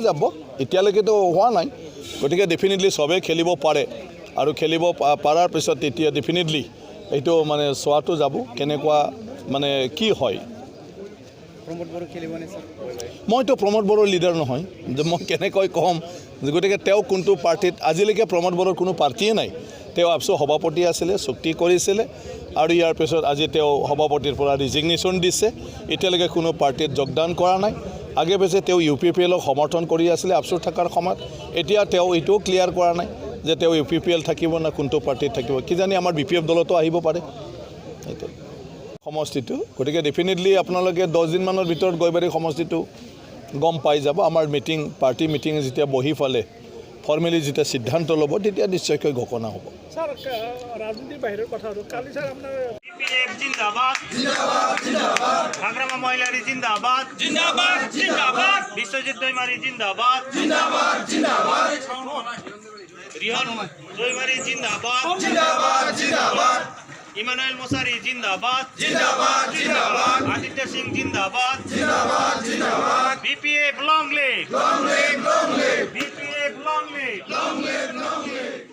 যাব এতিয়ালৈকেতো হোৱা নাই গতিকে ডেফিনেটলি চবেই খেলিব পাৰে আৰু খেলিব পাৰাৰ পিছত তেতিয়া ডেফিনেটলি এইটো মানে চোৱাটো যাব কেনেকুৱা মানে কি হয় মইতো প্ৰমোদ বড়োৰ লিডাৰ নহয় যে মই কেনেকৈ ক'ম গতিকে তেওঁ কোনটো পাৰ্টিত আজিলৈকে প্ৰমোদ বড়োৰ কোনো পাৰ্টিয়ে নাই তেওঁ আপচু সভাপতি আছিলে চুক্তি কৰিছিলে আৰু ইয়াৰ পিছত আজি তেওঁ সভাপতিৰ পৰা ৰিজিগনেশ্যন দিছে এতিয়ালৈকে কোনো পাৰ্টিত যোগদান কৰা নাই আগে পিছে তেওঁ UPPLক সমৰ্থন কৰি আছিলে আপচুৰ থকাৰ সময়ত এতিয়া তেওঁ এইটোও ক্লিয়াৰ কৰা নাই যে তেওঁ UPPL থাকিব না কোনটো পাৰ্টিত থাকিব কিজানি আমাৰ BPF দলতো আহিব পাৰে এইটো সমষ্টিটো গতিকে ডেফিনেটলি আপোনালোকে 10 দিনমানৰ ভিতৰত গৈ পাৰি সমষ্টিটো গম পাই যাব আমাৰ মিটিং পাৰ্টি মিটিং যেতিয়া বহি ফালে ফৰ্মেলি যেতিয়া সিদ্ধান্ত ল'ব তেতিয়া নিশ্চয়কৈ ঘোষণা হ'ব স্যার রাজনীতির বাইরের কথা হলো কালি স্যার আপনার BPF জিন্দাবাদ জিন্দাবাদ জিন্দাবাদ ভাগরামা মহিলারি জিন্দাবাদ জিন্দাবাদ জিন্দাবাদ বিশ্বজিৎ দৈমারি জিন্দাবাদ জিন্দাবাদ জিন্দাবাদ রিহান দৈমারি জিন্দাবাদ জিন্দাবাদ জিন্দাবাদ ইমানুয়েল মুসারি জিন্দাবাদ জিন্দাবাদ জিন্দাবাদ আদিত্য সিং জিন্দাবাদ জিন্দাবাদ জিন্দাবাদ BPF long live BPF long live